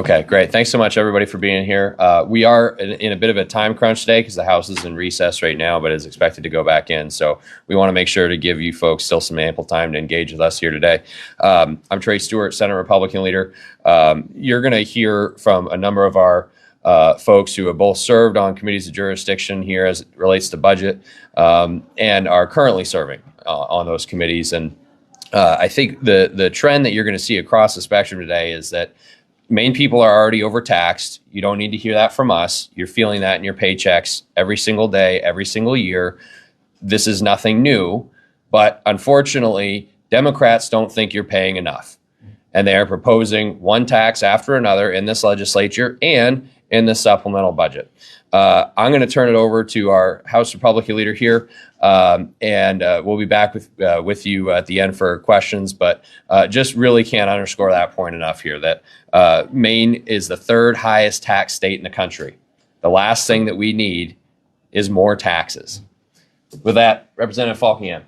Okay, great. Thanks so much, everybody, for being here. We are in a bit of a time crunch today because the House is in recess right now, but is expected to go back in. So we want to make sure to give you folks still some ample time to engage with us here today. I'm Trey Stewart, Senate Republican leader. You're going to hear from a number of our folks who have both served on committees of jurisdiction here as it relates to budget and are currently serving on those committees. And I think the trend that you're going to see across the spectrum today is that Maine people are already overtaxed. You don't need to hear that from us. You're feeling that in your paychecks every single day, every single year. This is nothing new, but unfortunately, Democrats don't think you're paying enough. And they are proposing one tax after another in this legislature and in the supplemental budget. I'm going to turn it over to our House Republican leader here, and we'll be back with you at the end for questions. But just really can't underscore that point enough here that Maine is the third highest tax state in the country. The last thing that we need is more taxes. With that, Representative Falkingham.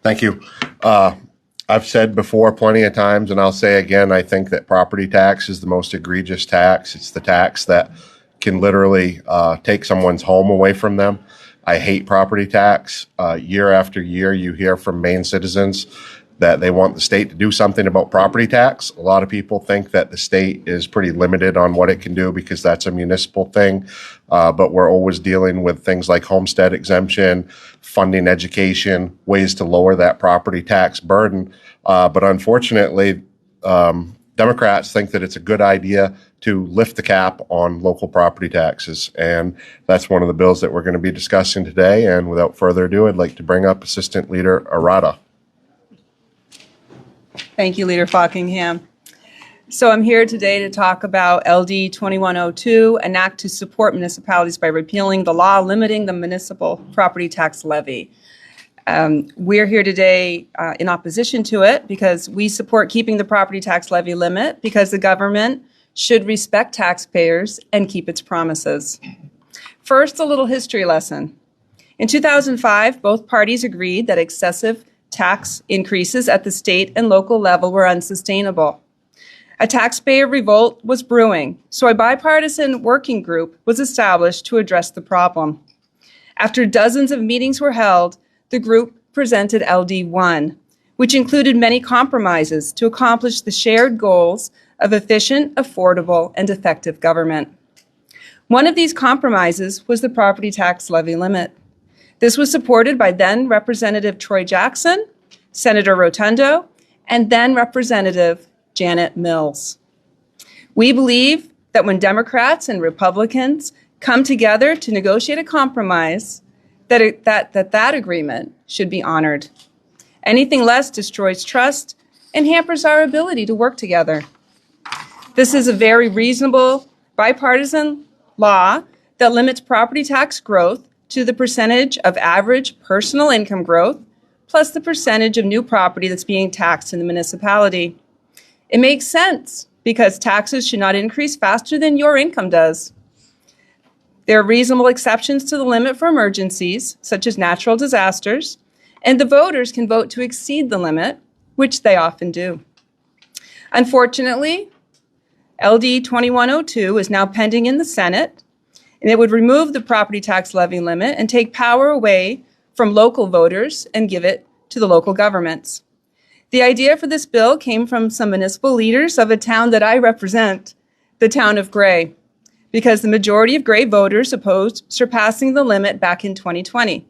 Thank you. I've said before plenty of times, and I'll say again, I think that property tax is the most egregious tax. It's the tax that can literally take someone's home away from them. I hate property tax. Year after year, you hear from Maine citizens that they want the state to do something about property tax. A lot of people think that the state is pretty limited on what it can do because that's a municipal thing. But we're always dealing with things like homestead exemption, funding education, ways to lower that property tax burden. But unfortunately, Democrats think that it's a good idea to lift the cap on local property taxes. And that's one of the bills that we're going to be discussing today. And without further ado, I'd like to bring up Assistant Leader Arata. Thank you, Leader Falkingham. So I'm here today to talk about LD 2102, an act to support municipalities by repealing the law limiting the municipal property tax levy. We're here today in opposition to it because we support keeping the property tax levy limit because the government should respect taxpayers and keep its promises. First, a little history lesson. In 2005, both parties agreed that excessive tax increases at the state and local level were unsustainable. A taxpayer revolt was brewing, so a bipartisan working group was established to address the problem. After dozens of meetings were held, the group presented LD1, which included many compromises to accomplish the shared goals of efficient, affordable, and effective government. One of these compromises was the property tax levy limit. This was supported by then Representative Troy Jackson, Senator Rotundo, and then Representative Janet Mills. We believe that when Democrats and Republicans come together to negotiate a compromise, that agreement should be honored. Anything less destroys trust and hampers our ability to work together. This is a very reasonable bipartisan law that limits property tax growth to the percentage of average personal income growth plus the percentage of new property that's being taxed in the municipality. It makes sense because taxes should not increase faster than your income does. There are reasonable exceptions to the limit for emergencies, such as natural disasters, and the voters can vote to exceed the limit, which they often do. Unfortunately, LD 2102 is now pending in the Senate, and it would remove the property tax levy limit and take power away from local voters and give it to the local governments. The idea for this bill came from some municipal leaders of a town that I represent, the town of Gray, because the majority of Gray voters opposed surpassing the limit back in 2020.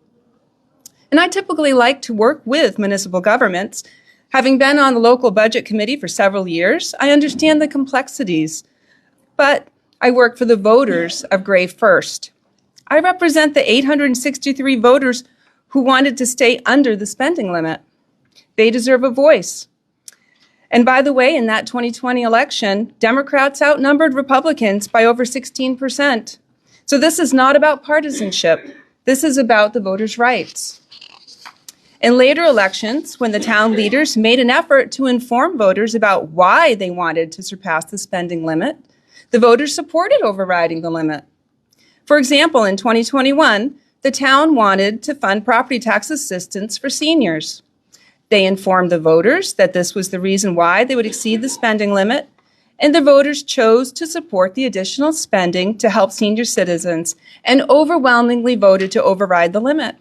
And I typically like to work with municipal governments. Having been on the local budget committee for several years, I understand the complexities, but I work for the voters of Gray first. I represent the 863 voters who wanted to stay under the spending limit. They deserve a voice. And by the way, in that 2020 election, Democrats outnumbered Republicans by over 16%. So this is not about partisanship. This is about the voters' rights. In later elections, when the town leaders made an effort to inform voters about why they wanted to surpass the spending limit, the voters supported overriding the limit. For example, in 2021, the town wanted to fund property tax assistance for seniors. They informed the voters that this was the reason why they would exceed the spending limit, and the voters chose to support the additional spending to help senior citizens and overwhelmingly voted to override the limit.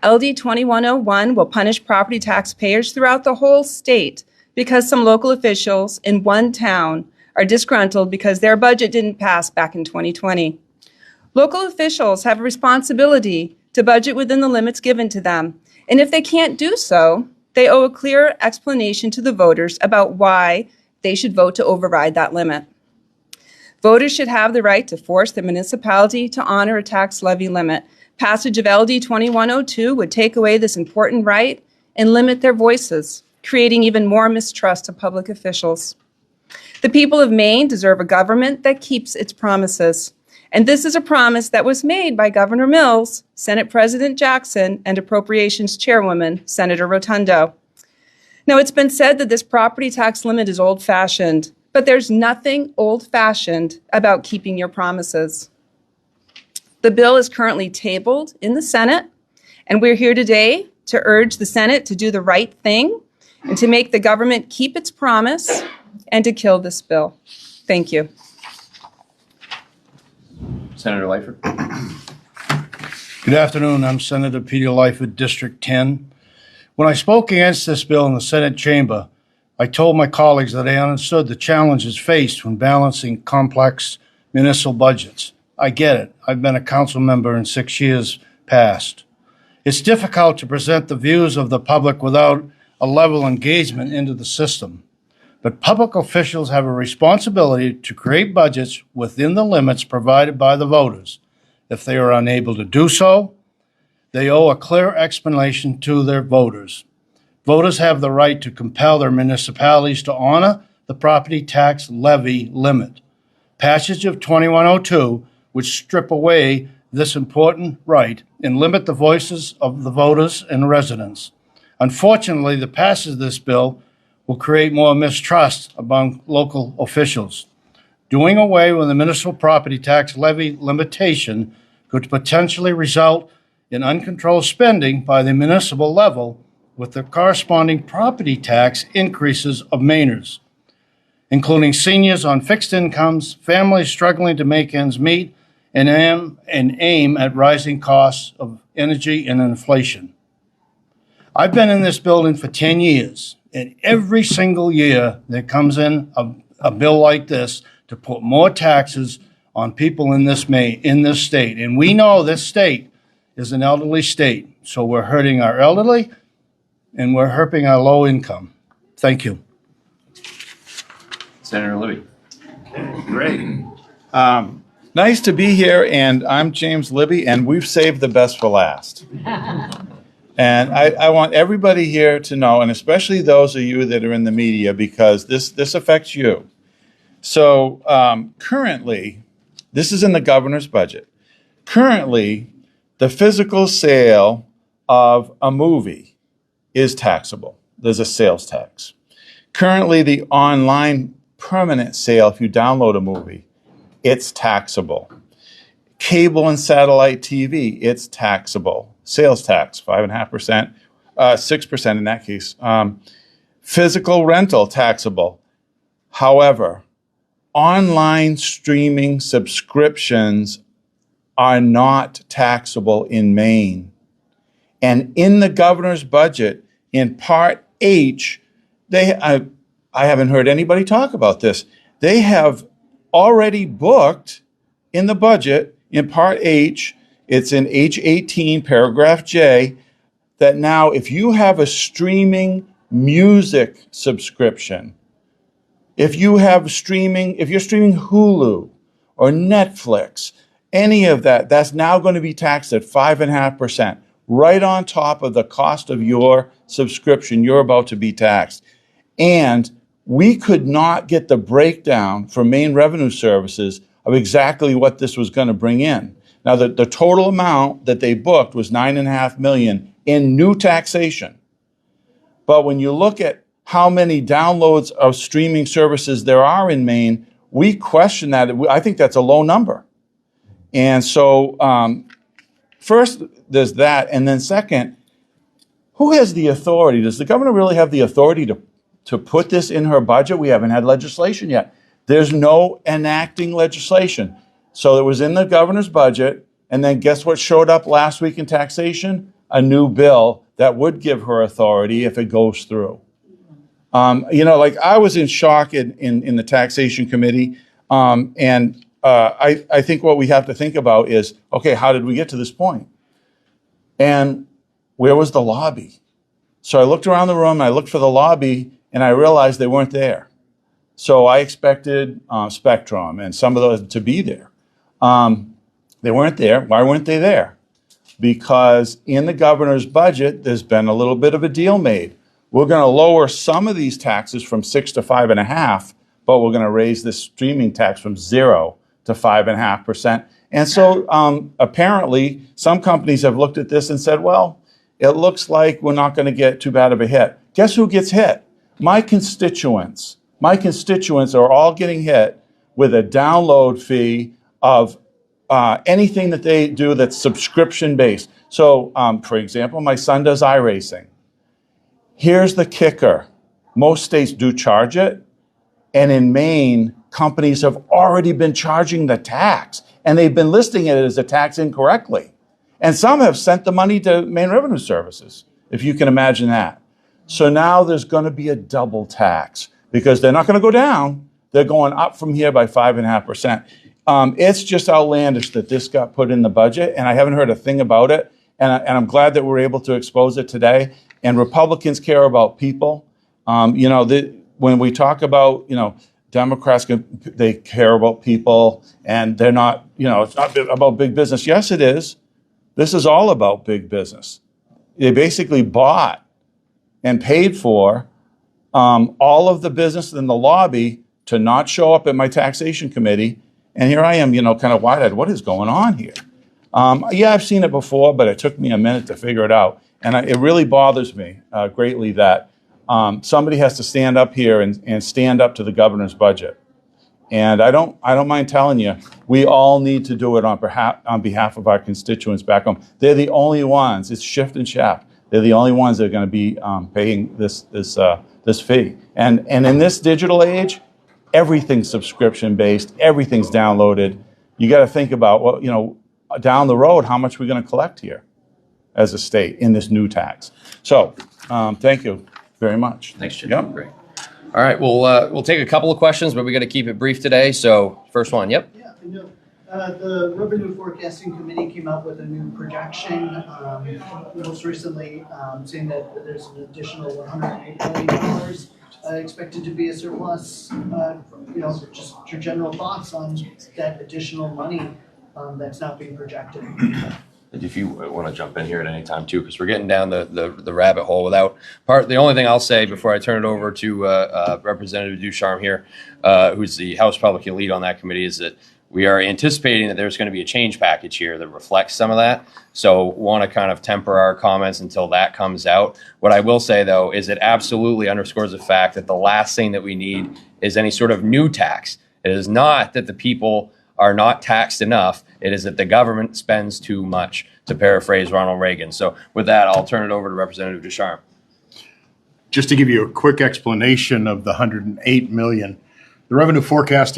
LD 2101 will punish property taxpayers throughout the whole state because some local officials in one town are disgruntled because their budget didn't pass back in 2020. Local officials have a responsibility to budget within the limits given to them, and if they can't do so, they owe a clear explanation to the voters about why they should vote to override that limit. Voters should have the right to force the municipality to honor a tax levy limit. Passage of LD 2102 would take away this important right and limit their voices, creating even more mistrust of public officials. The people of Maine deserve a government that keeps its promises. And this is a promise that was made by Governor Mills, Senate President Jackson, and Appropriations Chairwoman Senator Rotundo. Now, it's been said that this property tax limit is old-fashioned, but there's nothing old-fashioned about keeping your promises. The bill is currently tabled in the Senate, and we're here today to urge the Senate to do the right thing and to make the government keep its promise and to kill this bill. Thank you. Senator Lightfoot. Good afternoon. I'm Senator Peter Lightfoot, District 10. When I spoke against this bill in the Senate chamber, I told my colleagues that I understood the challenges faced when balancing complex municipal budgets. I get it. I've been a council member in 6 years past. It's difficult to present the views of the public without a level engagement into the system. But public officials have a responsibility to create budgets within the limits provided by the voters. If they are unable to do so, they owe a clear explanation to their voters. Voters have the right to compel their municipalities to honor the property tax levy limit. Passage of 2102 would strip away this important right and limit the voices of the voters and residents. Unfortunately, the passage of this bill will create more mistrust among local officials. Doing away with the municipal property tax levy limitation could potentially result in uncontrolled spending by the municipal level with the corresponding property tax increases of Mainers, including seniors on fixed incomes, families struggling to make ends meet, and aim at rising costs of energy and inflation. I've been in this building for 10 years. And every single year there comes in a bill like this to put more taxes on people in this state. And we know this state is an elderly state. So we're hurting our elderly and we're hurting our low income. Thank you. Senator Libby. Great. Nice to be here, and I'm James Libby, and we've saved the best for last. And I want everybody here to know, and especially those of you that are in the media, because this affects you. So currently, this is in the governor's budget. Currently, the physical sale of a movie is taxable. There's a sales tax. Currently, the online permanent sale, if you download a movie, it's taxable. Cable and satellite TV, it's taxable. Sales tax, 5.5%, 6% in that case. Physical rental, taxable. However, online streaming subscriptions are not taxable in Maine. And in the governor's budget, in Part H, I haven't heard anybody talk about this. They have already booked in the budget, in Part H, it's in H18, paragraph J, that now if you have a streaming music subscription, if you're streaming Hulu or Netflix, any of that, that's now going to be taxed at 5.5%, right on top of the cost of your subscription. You're about to be taxed. And we could not get the breakdown from Maine Revenue Services of exactly what this was going to bring in. Now, the total amount that they booked was $9.5 million in new taxation. But when you look at how many downloads of streaming services there are in Maine, we question that. I think that's a low number. And so first, there's that. And then second, who has the authority? Does the governor really have the authority to put this in her budget. We haven't had legislation yet. There's no enacting legislation. So it was in the governor's budget. And then guess what showed up last week in taxation? A new bill that would give her authority if it goes through. Like I was in shock in the taxation committee. I think what we have to think about is, okay, how did we get to this point? And where was the lobby? So I looked around the room, I looked for the lobby, and I realized they weren't there. So I expected Spectrum and some of those to be there. They weren't there. Why weren't they there? Because in the governor's budget, there's been a little bit of a deal made. We're going to lower some of these taxes from 6 to 5.5%, but we're going to raise this streaming tax from 0 to 5.5%. And so apparently some companies have looked at this and said, well, it looks like we're not going to get too bad of a hit. Guess who gets hit? My constituents. My constituents are all getting hit with a download fee of anything that they do that's subscription-based. So, for example, my son does iRacing. Here's the kicker. Most states do charge it, and in Maine, companies have already been charging the tax, and they've been listing it as a tax incorrectly. And some have sent the money to Maine Revenue Services, if you can imagine that. So now there's going to be a double tax because they're not going to go down. They're going up from here by 5.5%. It's just outlandish that this got put in the budget, and I haven't heard a thing about it. And I'm glad that we're able to expose it today. And Republicans care about people. When we talk about, Democrats, they care about people, and they're not, it's not about big business. Yes, it is. This is all about big business. They basically bought and paid for all of the business in the lobby to not show up at my taxation committee. And here I am, kind of wide-eyed. What is going on here? I've seen it before, but it took me a minute to figure it out. And it really bothers me greatly that somebody has to stand up here and stand up to the governor's budget. And I don't mind telling you, we all need to do it on behalf of our constituents back home. They're the only ones. It's shift and shaft. They're the only ones that are going to be paying this fee. And in this digital age, everything's subscription based. Everything's downloaded. You got to think about down the road, how much we're going to collect here as a state in this new tax. So, thank you very much. Thanks, Jim. Yep. Great. All right, we'll take a couple of questions, but we got to keep it brief today. So, first one, yep. Yeah, I know. The Revenue Forecasting Committee came out with a new projection, most recently saying that there's an additional $108 million expected to be a surplus. Just your general thoughts on that additional money that's now being projected. If you want to jump in here at any time too, because we're getting down the rabbit hole the only thing I'll say before I turn it over to Representative Ducharme here, who's the House Republican lead on that committee, is that we are anticipating that there's going to be a change package here that reflects some of that. So want to kind of temper our comments until that comes out. What I will say, though, is it absolutely underscores the fact that the last thing that we need is any sort of new tax. It is not that the people are not taxed enough. It is that the government spends too much, to paraphrase Ronald Reagan. So with that, I'll turn it over to Representative Ducharme. Just to give you a quick explanation of the $108 million, the Revenue Forecast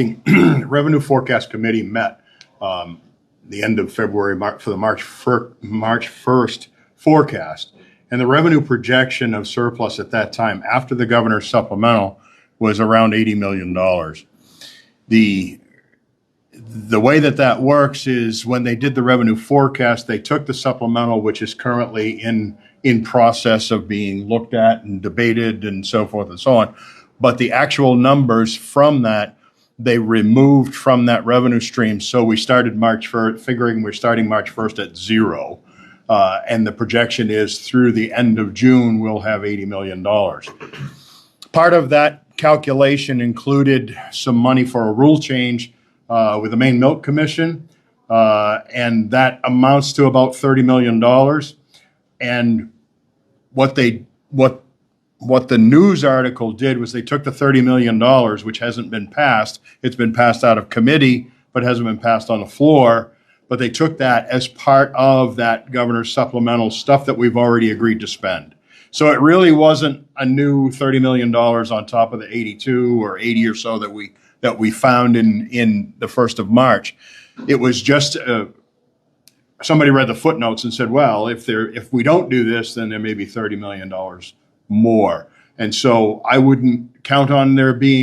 Committee met the end of February for the March 1st forecast, and the revenue projection of surplus at that time, after the governor's supplemental, was around $80 million. The way that works is when they did the revenue forecast, they took the supplemental, which is currently in process of being looked at and debated and so forth and so on. But the actual numbers from that, they removed from that revenue stream. So we started March 1st, figuring we're starting March 1st at 0. And the projection is through the end of June, we'll have $80 million. Part of that calculation included some money for a rule change with the Maine Milk Commission, and that amounts to about $30 million. And what the news article did was they took the $30 million, which hasn't been passed. It's been passed out of committee, but hasn't been passed on the floor. But they took that as part of that governor's supplemental stuff that we've already agreed to spend. So it really wasn't a new $30 million on top of the 82 or 80 or so that we found in the 1st of March. It was just somebody read the footnotes and said, well, if we don't do this, then there may be $30 million more. And so I wouldn't count on there being